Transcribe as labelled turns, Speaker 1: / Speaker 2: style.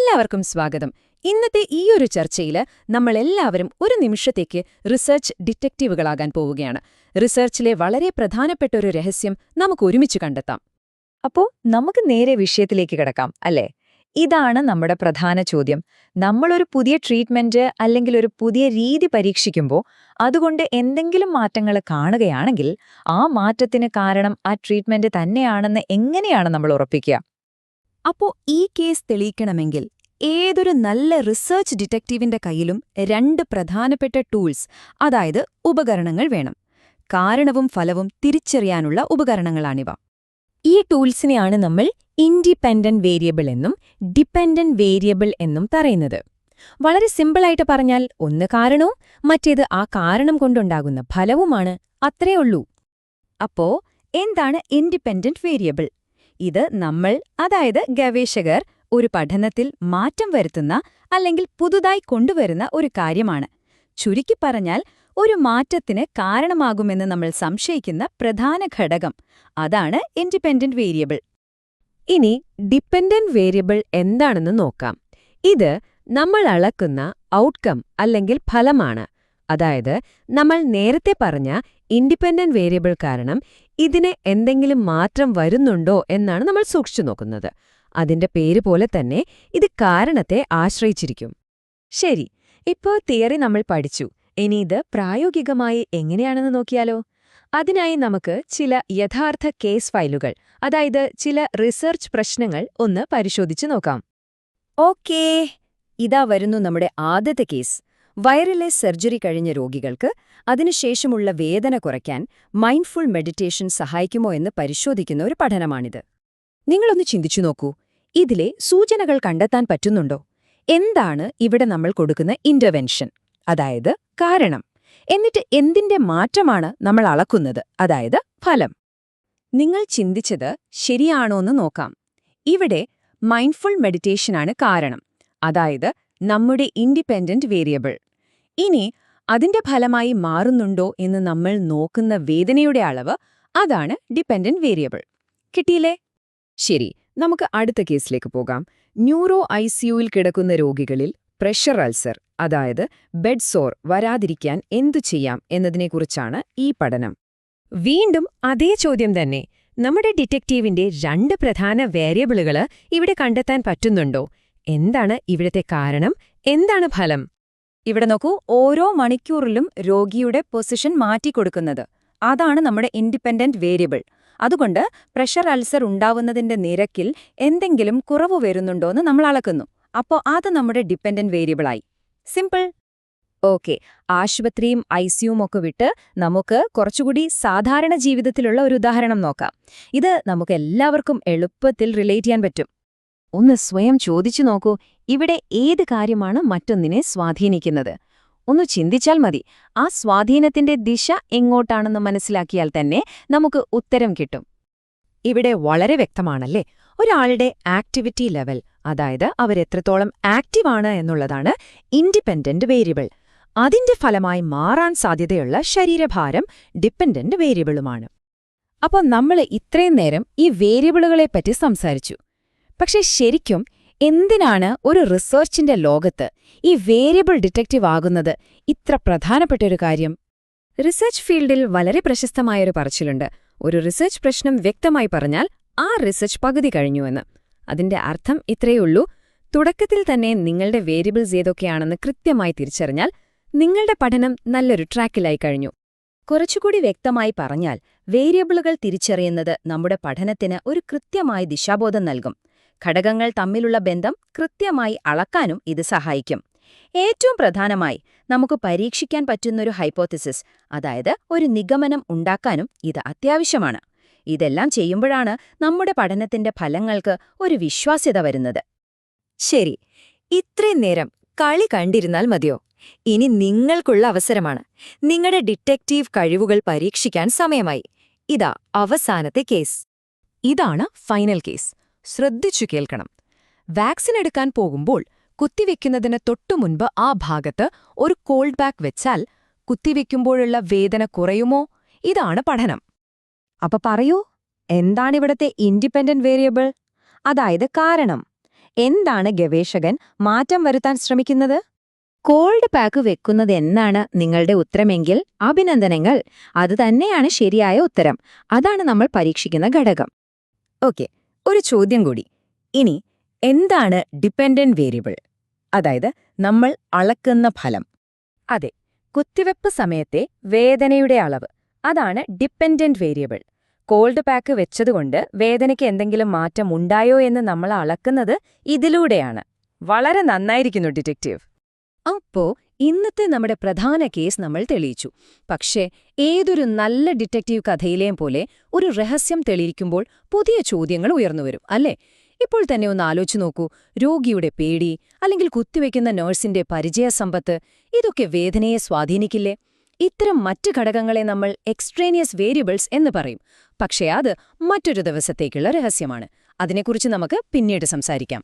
Speaker 1: എല്ലാവർക്കും സ്വാഗതം. ഇന്നത്തെ ഈയൊരു ചർച്ചയിൽ നമ്മളെല്ലാവരും ഒരു നിമിഷത്തേക്ക് റിസർച്ച് ഡിറ്റക്റ്റീവുകളാകാൻ പോവുകയാണ്. റിസർച്ചിലെ വളരെ പ്രധാനപ്പെട്ട ഒരു രഹസ്യം നമുക്ക് ഒരുമിച്ച് കണ്ടെത്താം.
Speaker 2: അപ്പോ നമുക്ക് നേരെ വിഷയത്തിലേക്ക് കിടക്കാം അല്ലേ? ഇതാണ് നമ്മുടെ പ്രധാന ചോദ്യം. നമ്മളൊരു പുതിയ ട്രീറ്റ്മെന്റ് അല്ലെങ്കിൽ ഒരു പുതിയ രീതി പരീക്ഷിക്കുമ്പോൾ അതുകൊണ്ട് എന്തെങ്കിലും മാറ്റങ്ങൾ കാണുകയാണെങ്കിൽ ആ മാറ്റത്തിന് കാരണം ആ ട്രീറ്റ്മെന്റ് തന്നെയാണെന്ന് എങ്ങനെയാണ് നമ്മൾ ഉറപ്പിക്കുക?
Speaker 1: അപ്പോ ഈ കേസ് തെളിയിക്കണമെങ്കിൽ ഏതൊരു നല്ല റിസർച്ച് ഡിറ്റക്റ്റീവിന്റെ കയ്യിലും രണ്ട് പ്രധാനപ്പെട്ട ടൂൾസ്, അതായത് ഉപകരണങ്ങൾ വേണം. കാരണവും ഫലവും തിരിച്ചറിയാനുള്ള ഉപകരണങ്ങളാണിവ. ഈ ടൂൾസിനെയാണ് നമ്മൾ ഇൻഡിപെൻഡന്റ് വേരിയബിൾ എന്നും ഡിപെൻഡന്റ് വേരിയബിൾ എന്നും പറയുന്നത്. വളരെ സിമ്പിളായിട്ട് പറഞ്ഞാൽ ഒന്ന് കാരണവും മറ്റേത് ആ കാരണം കൊണ്ടുണ്ടാകുന്ന ഫലവുമാണ്. അത്രയുള്ളൂ. അപ്പോ എന്താണ് ഇൻഡിപെൻഡന്റ് വേരിയബിൾ? ഇത് നമ്മൾ, അതായത് ഗവേഷകർ, ഒരു പഠനത്തിൽ മാറ്റം വരുത്തുന്ന അല്ലെങ്കിൽ പുതുതായി കൊണ്ടുവരുന്ന ഒരു കാര്യമാണ്. ചുരുക്കി പറഞ്ഞാൽ ഒരു മാറ്റത്തിന് കാരണമാകുമെന്ന് നമ്മൾ സംശയിക്കുന്ന പ്രധാന ഘടകം, അതാണ് ഇൻഡിപെൻഡന്റ് വേരിയബിൾ. ഇനി ഡിപെൻഡന്റ് വേരിയബിൾ എന്താണെന്ന് നോക്കാം. ഇത് നമ്മൾ അളക്കുന്ന ഔട്ട്കം അല്ലെങ്കിൽ ഫലമാണ്. അതായത് നമ്മൾ നേരത്തെ പറഞ്ഞ ഇൻഡിപെൻഡന്റ് വേരിയബിൾ കാരണം ഇതിന് എന്തെങ്കിലും മാറ്റം വരുന്നുണ്ടോ എന്നാണ് നമ്മൾ സൂക്ഷിച്ചു നോക്കുന്നത്. അതിന്റെ പേര് പോലെ തന്നെ ഇത് കാരണത്തെ ആശ്രയിച്ചിരിക്കും. ശരി, ഇപ്പോൾ തിയറി നമ്മൾ പഠിച്ചു. ഇനി ഇത് പ്രായോഗികമായി എങ്ങനെയാണെന്ന് നോക്കിയാലോ? അതിനായി നമുക്ക് ചില യഥാർത്ഥ കേസ് ഫയലുകൾ, അതായത് ചില റിസർച്ച് പ്രശ്നങ്ങൾ ഒന്ന് പരിശോധിച്ചു നോക്കാം. ഓക്കേ, ഇതാ വരുന്നു നമ്മുടെ ആദ്യത്തെ കേസ്. വയറിലെ സർജറി കഴിഞ്ഞ രോഗികൾക്ക് അതിനുശേഷമുള്ള വേദന കുറയ്ക്കാൻ മൈൻഡ്ഫുൾ മെഡിറ്റേഷൻ സഹായിക്കുമോ എന്ന് പരിശോധിക്കുന്ന ഒരു പഠനമാണിത്. നിങ്ങളൊന്ന് ചിന്തിച്ചു നോക്കൂ, ഇതിലെ സൂചനകൾ കണ്ടെത്താൻ പറ്റുന്നുണ്ടോ? എന്താണ് ഇവിടെ നമ്മൾ കൊടുക്കുന്ന ഇന്റർവെൻഷൻ, അതായത് കാരണം? എന്നിട്ട് എന്തിന്റെ മാറ്റമാണ് നമ്മൾ അളക്കുന്നത്, അതായത് ഫലം? നിങ്ങൾ ചിന്തിച്ചത് ശരിയാണോന്ന് നോക്കാം. ഇവിടെ മൈൻഡ്ഫുൾ മെഡിറ്റേഷനാണ് കാരണം, അതായത് നമ്മുടെ ഇൻഡിപെൻഡന്റ് വേരിയബിൾ. ഇനി അതിന്റെ ഫലമായി മാറുന്നുണ്ടോ എന്ന് നമ്മൾ നോക്കുന്ന വേദനയുടെ അളവ്, അതാണ് ഡിപെൻഡന്റ് വേരിയബിൾ. കിട്ടിയില്ലേ? ശരി, നമുക്ക് അടുത്ത കേസിലേക്ക് പോകാം. ന്യൂറോ ഐസിയുവിൽ കിടക്കുന്ന രോഗികളിൽ പ്രഷർ അൾസർ, അതായത് ബെഡ് സോർ വരാതിരിക്കാൻ എന്തു ചെയ്യാം എന്നതിനെക്കുറിച്ചാണ് ഈ പഠനം. വീണ്ടും അതേ ചോദ്യം തന്നെ. നമ്മുടെ ഡിറ്റക്റ്റീവിന്റെ രണ്ട് പ്രധാന വേരിയബിളുകൾ ഇവിടെ കണ്ടെത്താൻ പറ്റുന്നുണ്ടോ? എന്താണ് ഇവിടത്തെ കാരണം, എന്താണ് ഫലം? ഇവിടെ നോക്കൂ, ഓരോ മണിക്കൂറിലും രോഗിയുടെ പൊസിഷൻ മാറ്റിക്കൊടുക്കുന്നത്, അതാണ് നമ്മുടെ ഇൻഡിപെൻഡന്റ് വേരിയബിൾ. അതുകൊണ്ട് പ്രഷർ അൾസർ ഉണ്ടാവുന്നതിന്റെ നിരക്കിൽ എന്തെങ്കിലും കുറവ് വരുന്നുണ്ടോയെന്ന് നമ്മൾ അളക്കുന്നു. അപ്പോൾ അത് നമ്മുടെ ഡിപെൻഡന്റ് വേരിയബിളായി. സിമ്പിൾ. ഓക്കെ, ആശുപത്രിയും ഐസിയുവും ഒക്കെ വിട്ട് നമുക്ക് കുറച്ചുകൂടി സാധാരണ ജീവിതത്തിലുള്ള ഒരു ഉദാഹരണം നോക്കാം. ഇത് നമുക്ക് എല്ലാവർക്കും എളുപ്പത്തിൽ റിലേറ്റ് ചെയ്യാൻ പറ്റും. ഒന്ന് സ്വയം ചോദിച്ചു നോക്കൂ, ഇവിടെ ഏത് കാര്യമാണ് മറ്റൊന്നിനെ സ്വാധീനിക്കുന്നത്? ഒന്ന് ചിന്തിച്ചാൽ മതി. ആ സ്വാധീനത്തിന്റെ ദിശ എങ്ങോട്ടാണെന്ന് മനസ്സിലാക്കിയാൽ തന്നെ നമുക്ക് ഉത്തരം കിട്ടും. ഇവിടെ വളരെ വ്യക്തമാണല്ലേ? ഒരാളുടെ ആക്ടിവിറ്റി ലെവൽ, അതായത് അവരെത്രത്തോളം ആക്റ്റീവാണ് എന്നുള്ളതാണ് ഇൻഡിപെൻഡന്റ് വേരിയബിൾ. അതിന്റെ ഫലമായി മാറാൻ സാധ്യതയുള്ള ശരീരഭാരം ഡിപെൻഡന്റ് വേരിയബിളുമാണ്. അപ്പോൾ നമ്മൾ ഇത്രയും നേരം ഈ വേരിയബിളുകളെപ്പറ്റി സംസാരിച്ചു. പക്ഷെ ശരിക്കും എന്തിനാണ് ഒരു റിസർച്ചിന്റെ ലോകത്ത് ഈ വേരിയബിൾ ഡിറ്റക്റ്റീവ് ആകുന്നത് ഇത്ര പ്രധാനപ്പെട്ടൊരു കാര്യം? റിസർച്ച് ഫീൽഡിൽ വളരെ പ്രശസ്തമായൊരു പറച്ചിലുണ്ട്. ഒരു റിസർച്ച് പ്രശ്നം വ്യക്തമായി പറഞ്ഞാൽ ആ റിസർച്ച് പകുതി കഴിഞ്ഞുവെന്ന്. അതിന്റെ അർത്ഥം ഇത്രയുള്ളൂ: തുടക്കത്തിൽ തന്നെ നിങ്ങളുടെ വേരിയബിൾസ് ഏതൊക്കെയാണെന്ന് കൃത്യമായി തിരിച്ചറിഞ്ഞാൽ നിങ്ങളുടെ പഠനം നല്ലൊരു ട്രാക്കിലായി കഴിഞ്ഞു. കുറച്ചുകൂടി വ്യക്തമായി പറഞ്ഞാൽ, വേരിയബിളുകൾ തിരിച്ചറിയുന്നത് നമ്മുടെ പഠനത്തിന് ഒരു കൃത്യമായ ദിശാബോധം നൽകും. ഘടകങ്ങൾ തമ്മിലുള്ള ബന്ധം കൃത്യമായി അളക്കാനും ഇത് സഹായിക്കും. ഏറ്റവും പ്രധാനമായി, നമുക്ക് പരീക്ഷിക്കാൻ പറ്റുന്നൊരു ഹൈപ്പോത്തിസിസ്, അതായത് ഒരു നിഗമനം ഉണ്ടാക്കാനും ഇത് അത്യാവശ്യമാണ്. ഇതെല്ലാം ചെയ്യുമ്പോഴാണ് നമ്മുടെ പഠനത്തിന്റെ ഫലങ്ങൾക്ക് ഒരു വിശ്വാസ്യത വരുന്നത്. ശരി, ഇത്രയും നേരം കളി കണ്ടിരുന്നാൽ മതിയോ? ഇനി നിങ്ങൾക്കുള്ള അവസരമാണ്. നിങ്ങളുടെ ഡിറ്റക്റ്റീവ് കഴിവുകൾ പരീക്ഷിക്കാൻ സമയമായി. ഇതാ അവസാനത്തെ കേസ്. ഇതാണ് ഫൈനൽ കേസ്. ശ്രദ്ധിച്ചു കേൾക്കണം. വാക്സിൻ എടുക്കാൻ പോകുമ്പോൾ കുത്തിവെക്കുന്നതിന് തൊട്ടുമുൻപ് ആ ഭാഗത്ത് ഒരു കോൾഡ് പാക്ക് വെച്ചാൽ കുത്തിവെക്കുമ്പോഴുള്ള വേദന കുറയുമോ? ഇതാണ് പഠനം. അപ്പൊ പറയൂ, എന്താണിവിടത്തെ ഇൻഡിപെൻഡന്റ് വേരിയബിൾ, അതായത് കാരണം? എന്താണ് ഗവേഷകൻ മാറ്റം വരുത്താൻ ശ്രമിക്കുന്നത്?
Speaker 2: കോൾഡ് പാക്ക് വെക്കുന്നത് എന്നാണ് നിങ്ങളുടെ ഉത്തരമെങ്കിൽ അഭിനന്ദനങ്ങൾ. അത് തന്നെയാണ് ശരിയായ ഉത്തരം. അതാണ് നമ്മൾ പരീക്ഷിക്കുന്ന ഘടകം.
Speaker 1: ഓക്കെ, ഒരു ചോദ്യം കൂടി. ഇനി എന്താണ് ഡിപെൻഡന്റ് വേരിയബിൾ? അതായത് നമ്മൾ അളക്കുന്ന ഫലം. അതെ, കുത്തിവെപ്പ് സമയത്തെ വേദനയുടെ അളവ്. അതാണ് ഡിപെൻഡന്റ് വേരിയബിൾ. കോൾഡ് പാക്ക് വെച്ചതുകൊണ്ട് വേദനയ്ക്ക് എന്തെങ്കിലും മാറ്റം ഉണ്ടായോ എന്ന് നമ്മൾ അളക്കുന്നത് ഇതിലൂടെയാണ്. വളരെ നന്നായിരിക്കുന്നു ഡിറ്റക്റ്റീവ്. അപ്പോ ഇന്നത്തെ നമ്മുടെ പ്രധാന കേസ് നമ്മൾ തെളിയിച്ചു. പക്ഷേ ഏതൊരു നല്ല ഡിറ്റക്റ്റീവ് കഥയിലെയും പോലെ ഒരു രഹസ്യം തെളിയിക്കുമ്പോൾ പുതിയ ചോദ്യങ്ങൾ ഉയർന്നുവരും, അല്ലേ? ഇപ്പോൾ തന്നെ ഒന്ന് ആലോചിച്ചു നോക്കൂ. രോഗിയുടെ പേടി, അല്ലെങ്കിൽ കുത്തിവെക്കുന്ന നഴ്സിന്റെ പരിചയസമ്പത്ത്, ഇതൊക്കെ വേദനയെ സ്വാധീനിക്കില്ലേ? ഇത്തരം മറ്റ് ഘടകങ്ങളെ നമ്മൾ എക്സ്ട്രേനിയസ് വേരിയബിൾസ് എന്ന് പറയും. പക്ഷേ അത് മറ്റൊരു ദിവസത്തേക്കുള്ള രഹസ്യമാണ്. അതിനെക്കുറിച്ച് നമുക്ക് പിന്നീട് സംസാരിക്കാം.